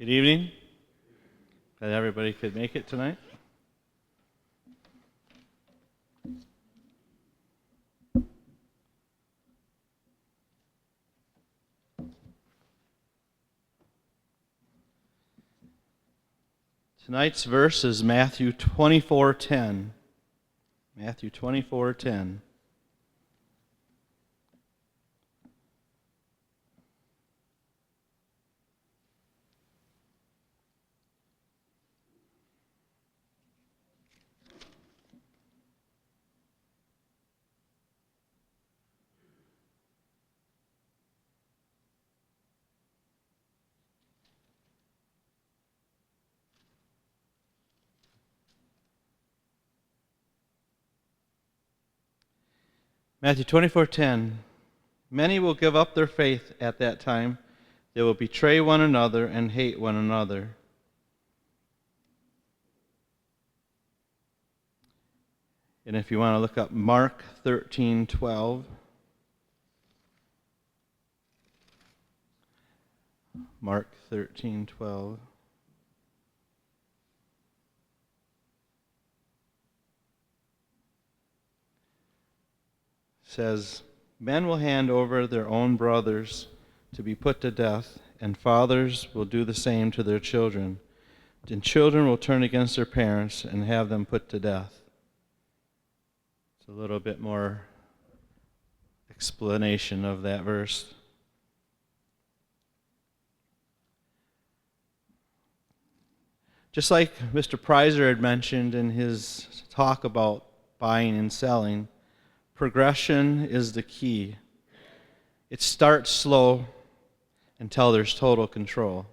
Good evening. Glad everybody could make it tonight. Tonight's verse is Matthew 24:10. Matthew 24:10. Matthew 24:10. Many will give up their faith at that time. They will betray one another and hate one another. And if you want to look up Mark 13:12. Mark 13:12. Says, men will hand over their own brothers to be put to death, and fathers will do the same to their children. And children will turn against their parents and have them put to death. It's a little bit more explanation of that verse. Just like Mr. Preiser had mentioned in his talk about buying and selling, progression is the key. It starts slow until there's total control.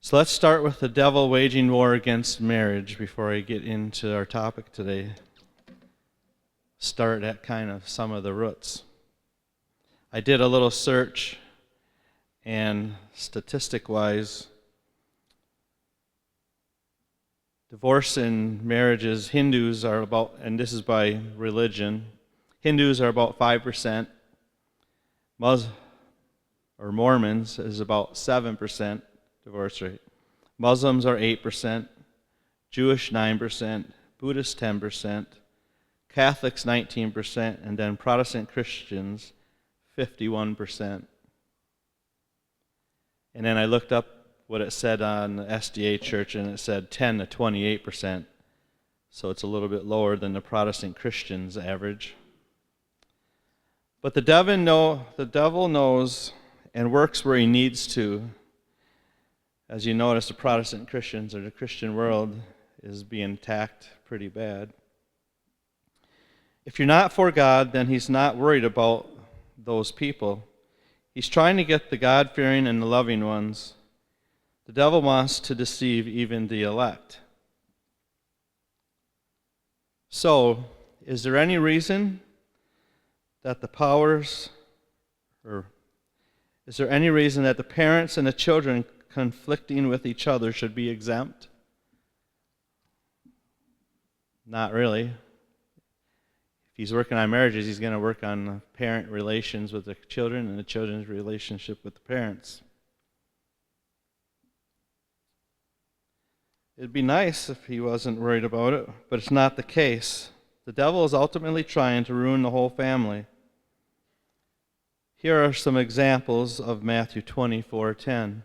So let's start with the devil waging war against marriage before I get into our topic today. Start at kind of some of the roots. I did a little search, and statistic-wise, divorce in marriages, Hindus are about, and this is by religion, Hindus are about 5%. Mormons is about 7% divorce rate. Muslims are 8%, Jewish 9%, Buddhists 10%, Catholics 19%, and then Protestant Christians 51%. And then I looked up what it said on the SDA church, and it said 10 to 28%. So it's a little bit lower than the Protestant Christians' average. But the devil knows and works where he needs to. As you notice, the Protestant Christians, or the Christian world, is being attacked pretty bad. If you're not for God, then he's not worried about those people. He's trying to get the God-fearing and the loving ones. The devil wants to deceive even the elect. So, is there any reason that the parents and the children conflicting with each other should be exempt? Not really. If he's working on marriages, he's going to work on parent relations with the children and the children's relationship with the parents. It'd be nice if he wasn't worried about it, but it's not the case. The devil is ultimately trying to ruin the whole family. Here are some examples of Matthew 24:10.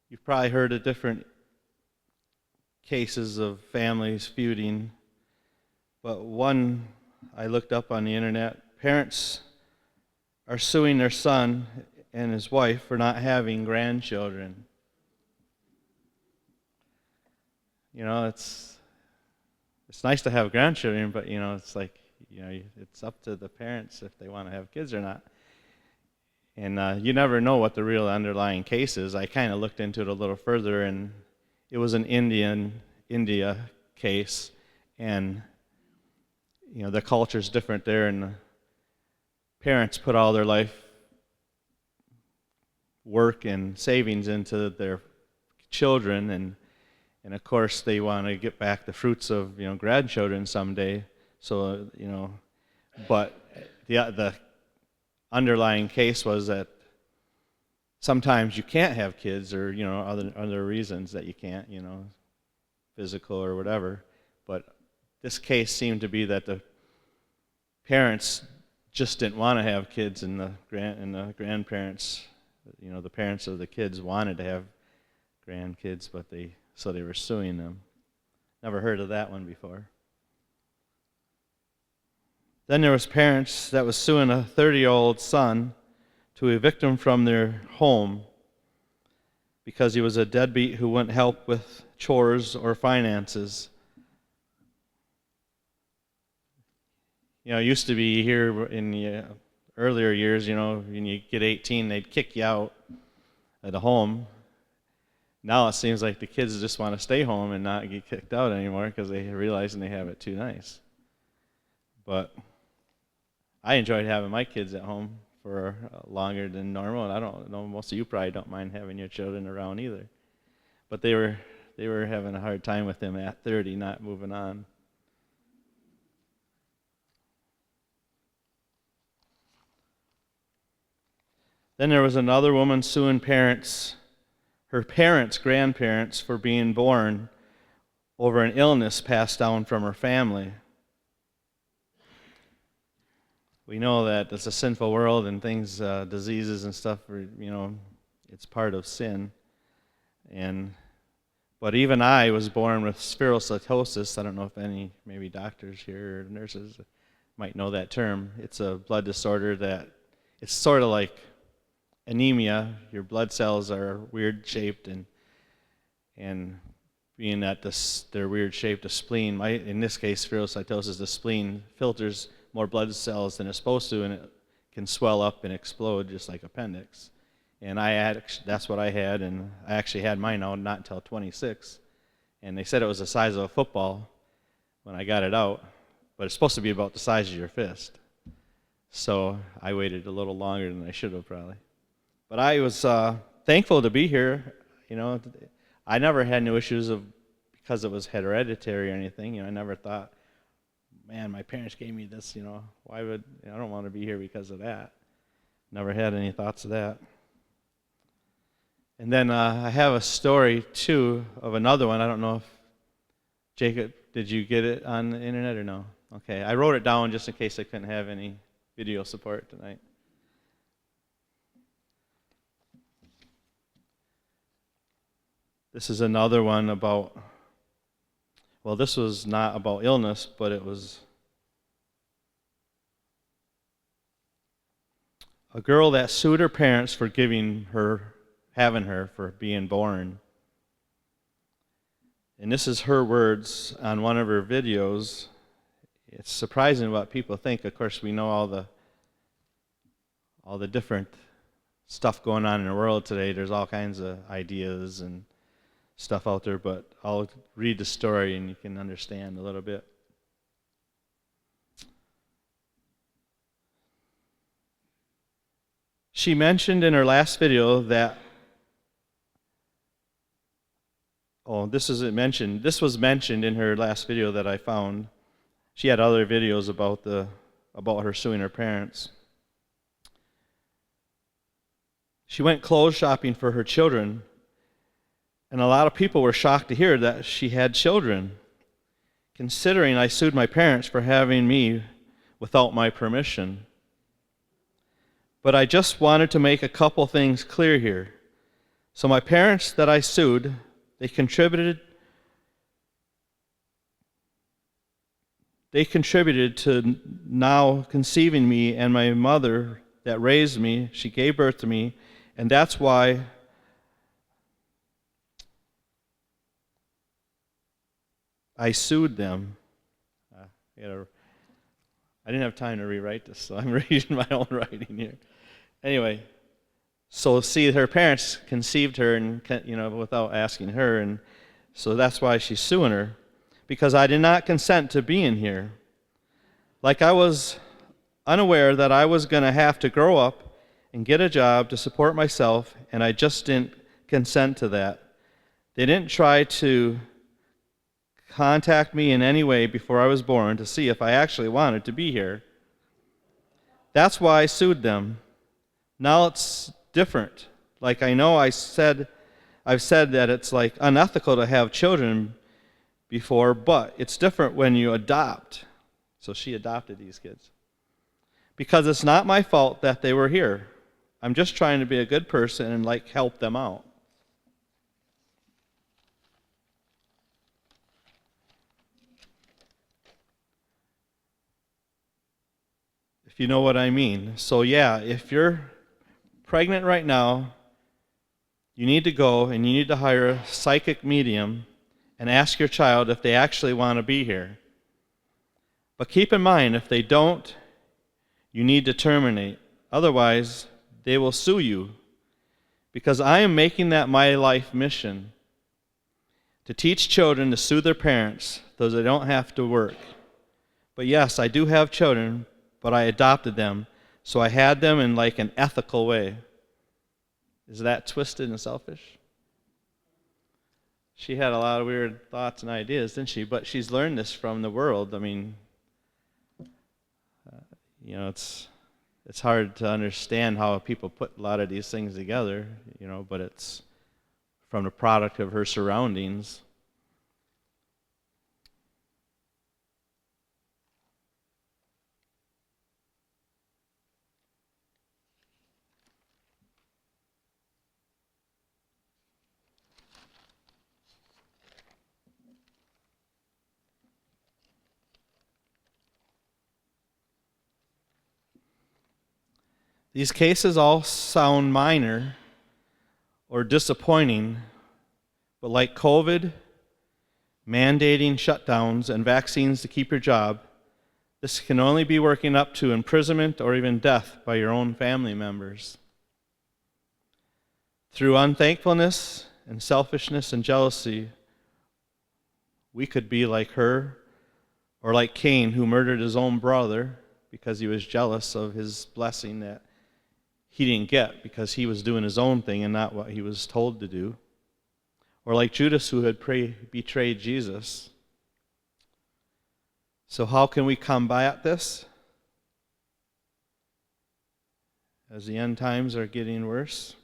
You've probably heard of different cases of families feuding, but one I looked up on the internet, parents are suing their son and his wife for not having grandchildren. You know, it's nice to have grandchildren, but it's like, it's up to the parents if they want to have kids or not. And you never know what the real underlying case is. I kind of looked into it a little further, and it was an India case, and the culture's different there, and the parents put all their life work and savings into their children, and And of course, they want to get back the fruits of grandchildren someday. So but the underlying case was that sometimes you can't have kids, or other reasons that you can't, physical or whatever. But this case seemed to be that the parents just didn't want to have kids, and the grandparents, the parents of the kids wanted to have grandkids, but so they were suing them. Never heard of that one before. Then there was parents that was suing a 30-year-old son to evict him from their home because he was a deadbeat who wouldn't help with chores or finances. It used to be here in the earlier years, when you get 18, they'd kick you out of the home. Now it seems like the kids just want to stay home and not get kicked out anymore because they realize they have it too nice. But I enjoyed having my kids at home for longer than normal, and I don't know, most of you probably don't mind having your children around either. But they were having a hard time with them at 30, not moving on. Then there was another woman suing her grandparents, for being born over an illness passed down from her family. We know that it's a sinful world, and things, diseases and stuff, it's part of sin. But even I was born with spherocytosis. I don't know if any, maybe doctors here or nurses might know that term. It's a blood disorder that it's sort of like anemia. Your blood cells are weird shaped, and being that they're weird shaped, the spleen, in this case spherocytosis, the spleen filters more blood cells than it's supposed to, and it can swell up and explode just like appendix. And that's what I had, and I actually had mine out not until 26. And they said it was the size of a football when I got it out, but it's supposed to be about the size of your fist. So I waited a little longer than I should have probably. But I was thankful to be here. I never had no issues because it was hereditary or anything. I never thought, man, my parents gave me this, why would, I don't want to be here because of that. Never had any thoughts of that. And then I have a story, too, of another one. I don't know if, Jacob, did you get it on the internet or no? Okay, I wrote it down just in case I couldn't have any video support tonight. This is another one about, well, this was not about illness, but it was a girl that sued her parents for having her for being born. And this is her words on one of her videos. It's surprising what people think. Of course, we know all the different stuff going on in the world today. There's all kinds of ideas and stuff out there, but I'll read the story and you can understand a little bit. She mentioned in her last video that, this was mentioned in her last video that I found. She had other videos about her suing her parents. She went clothes shopping for her children, and a lot of people were shocked to hear that she had children, considering I sued my parents for having me without my permission. But I just wanted to make a couple things clear here. So my parents that I sued, they contributed to now conceiving me, and my mother that raised me, she gave birth to me, and that's why I sued them. I didn't have time to rewrite this, so I'm reading my own writing here. Anyway, so see, her parents conceived her, and without asking her, and so that's why she's suing her, because I did not consent to being here. Like I was unaware that I was going to have to grow up and get a job to support myself, and I just didn't consent to that. They didn't try to contact me in any way before I was born to see if I actually wanted to be here. That's why I sued them. Now it's different. Like I know I've said that it's like unethical to have children before, but it's different when you adopt. So she adopted these kids. Because it's not my fault that they were here. I'm just trying to be a good person and help them out. If you know what I mean. So yeah, if you're pregnant right now, you need to go and you need to hire a psychic medium and ask your child if they actually want to be here. But keep in mind, if they don't, you need to terminate. Otherwise, they will sue you. Because I am making that my life mission. To teach children to sue their parents so they don't have to work. But yes, I do have children, but I adopted them. So I had them in an ethical way. Is that twisted and selfish? She had a lot of weird thoughts and ideas, didn't she? But she's learned this from the world. I mean, it's hard to understand how people put a lot of these things together, but it's from the product of her surroundings. These cases all sound minor or disappointing, but like COVID, mandating shutdowns, and vaccines to keep your job, this can only be working up to imprisonment or even death by your own family members. Through unthankfulness and selfishness and jealousy, we could be like her, or like Cain, who murdered his own brother because he was jealous of his blessing that he didn't get because he was doing his own thing and not what he was told to do. Or like Judas, who had betrayed Jesus. So how can we combat this? As the end times are getting worse.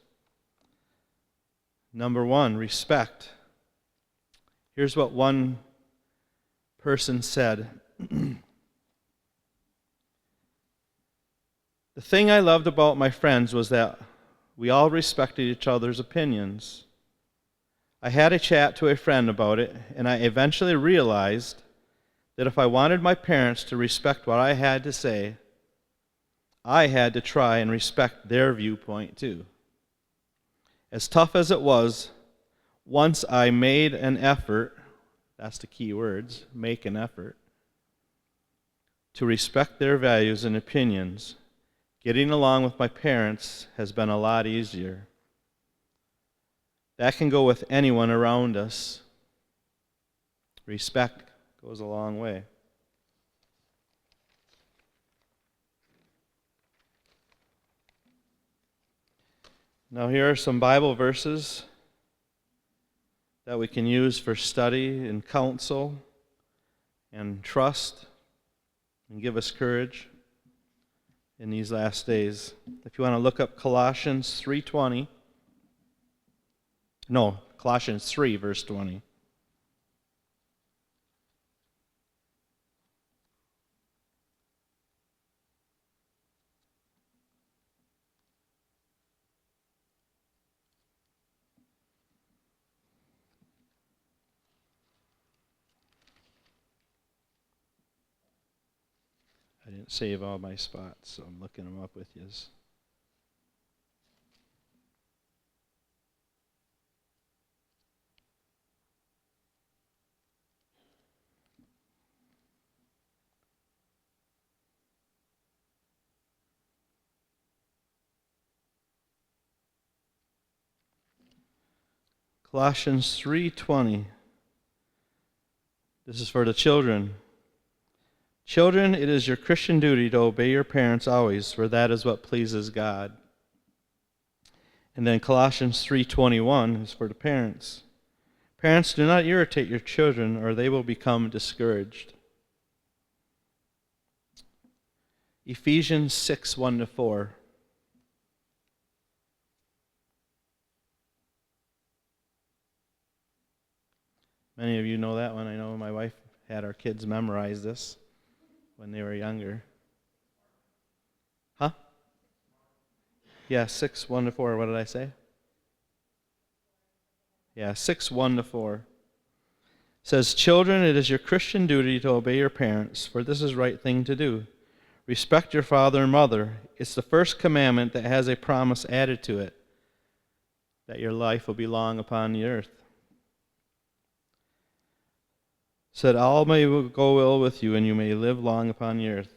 Number one, respect. Here's what one person said. The thing I loved about my friends was that we all respected each other's opinions. I had a chat to a friend about it, and I eventually realized that if I wanted my parents to respect what I had to say, I had to try and respect their viewpoint too. As tough as it was, once I made an effort, that's the key words, make an effort, to respect their values and opinions, getting along with my parents has been a lot easier. That can go with anyone around us. Respect goes a long way. Now here are some Bible verses that we can use for study and counsel and trust and give us courage in these last days. If you want to look up Colossians 3, verse 20. I didn't save all my spots, so I'm looking them up with you. Colossians 3:20. This is for the children. Children, it is your Christian duty to obey your parents always, for that is what pleases God. And then Colossians 3:21 is for the parents. Parents, do not irritate your children, or they will become discouraged. Ephesians 6, 1-4. Many of you know that one. I know my wife had our kids memorize this when they were younger. Huh? Yeah, 6, 1-4. What did I say? Yeah, 6, 1-4. It says, "Children, it is your Christian duty to obey your parents, for this is the right thing to do. Respect your father and mother. It's the first commandment that has a promise added to it, that your life will be long upon the earth. Said, all may go well with you, and you may live long upon the earth.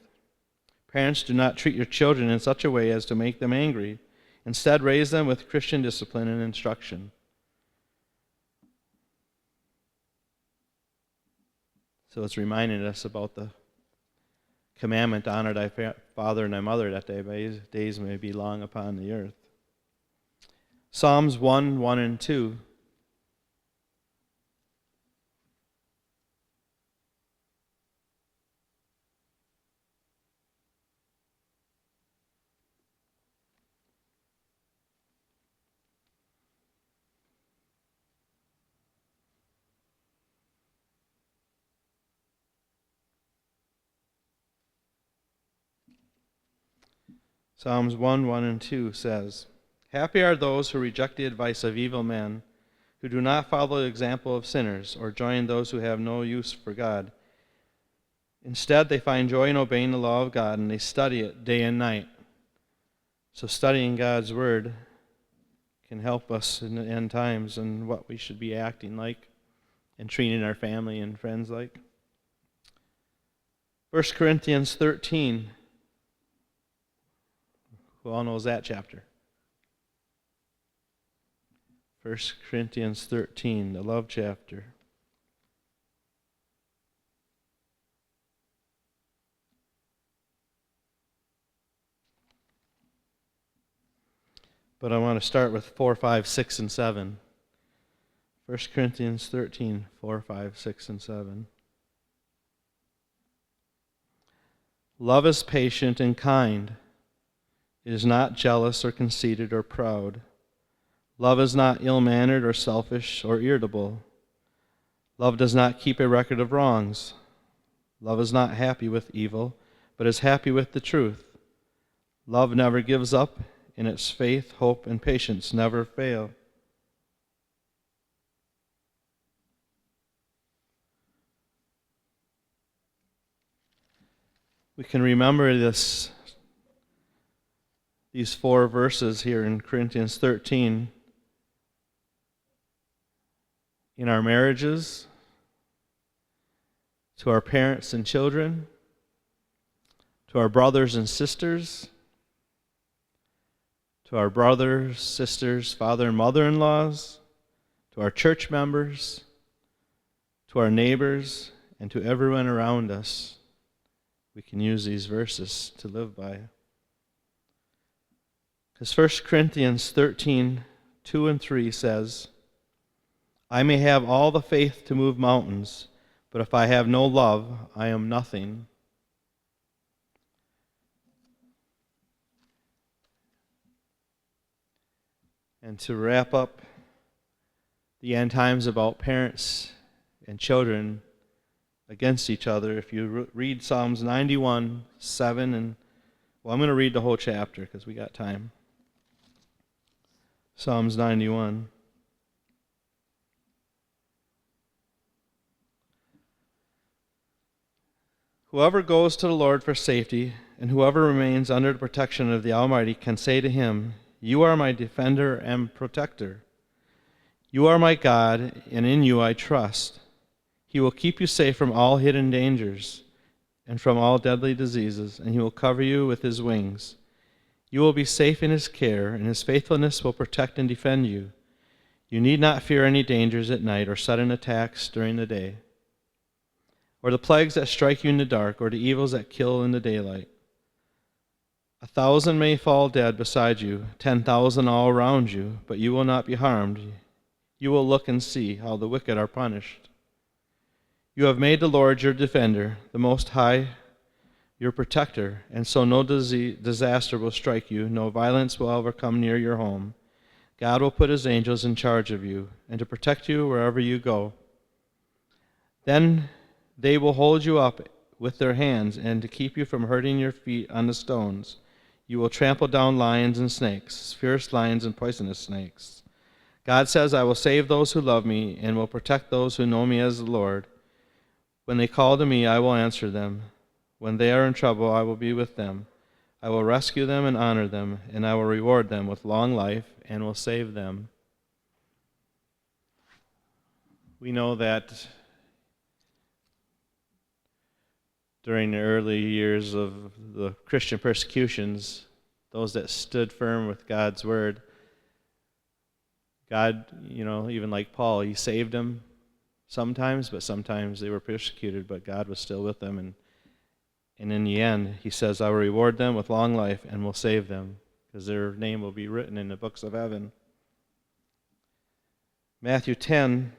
Parents, do not treat your children in such a way as to make them angry. Instead, raise them with Christian discipline and instruction." So it's reminding us about the commandment, honor thy father and thy mother, that thy days may be long upon the earth. Psalms 1, 1 and 2. Psalms 1, 1 and 2 says, "Happy are those who reject the advice of evil men, who do not follow the example of sinners, or join those who have no use for God. Instead, they find joy in obeying the law of God, and they study it day and night." So studying God's Word can help us in the end times and what we should be acting like and treating our family and friends like. 1 Corinthians 13. Who all knows that chapter? 1 Corinthians 13, the love chapter. But I want to start with 4, 5, 6, and 7. 1 Corinthians 13, 4, 5, 6, and 7. "Love is patient and kind. It is not jealous or conceited or proud. Love is not ill-mannered or selfish or irritable. Love does not keep a record of wrongs. Love is not happy with evil, but is happy with the truth. Love never gives up, and its faith, hope, and patience never fail." We can remember these 4 verses here in Corinthians 13 in our marriages, to our parents and children, to our brothers and sisters, to our brothers, sisters, father and mother-in-laws, to our church members, to our neighbors, and to everyone around us. We can use these verses to live by. Because 1 Corinthians 13, 2 and 3 says, "I may have all the faith to move mountains, but if I have no love, I am nothing." And to wrap up the end times about parents and children against each other, if you read Psalms 91, 7, and, well, I'm going to read the whole chapter because we got time. Psalms 91. "Whoever goes to the Lord for safety, and whoever remains under the protection of the Almighty can say to him, 'You are my defender and protector. You are my God, and in you I trust.' He will keep you safe from all hidden dangers and from all deadly diseases, and he will cover you with his wings. You will be safe in his care, and his faithfulness will protect and defend you. You need not fear any dangers at night or sudden attacks during the day, or the plagues that strike you in the dark, or the evils that kill in the daylight. 1,000 may fall dead beside you, 10,000 all around you, but you will not be harmed. You will look and see how the wicked are punished. You have made the Lord your defender, the Most High your protector, and so no disaster will strike you, no violence will ever come near your home. God will put his angels in charge of you, and to protect you wherever you go. Then they will hold you up with their hands, and to keep you from hurting your feet on the stones. You will trample down lions and snakes, fierce lions and poisonous snakes. God says, I will save those who love me, and will protect those who know me as the Lord. When they call to me, I will answer them. When they are in trouble, I will be with them. I will rescue them and honor them, and I will reward them with long life and will save them. We know that during the early years of the Christian persecutions, those that stood firm with God's word, God, even like Paul, he saved them sometimes, but sometimes they were persecuted, but God was still with them. And in the end, he says, I will reward them with long life and will save them, because their name will be written in the books of heaven. Matthew 10:21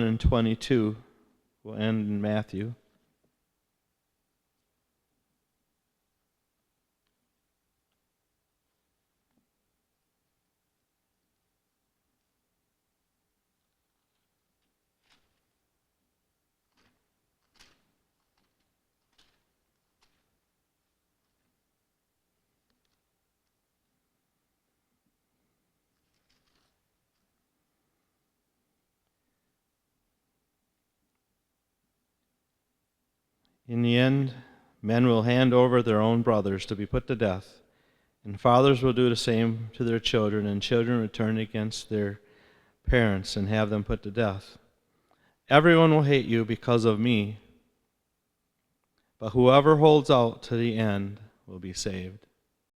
and 22 will end in Matthew. In the end, men will hand over their own brothers to be put to death, and fathers will do the same to their children, and children will turn against their parents and have them put to death. Everyone will hate you because of me, but whoever holds out to the end will be saved.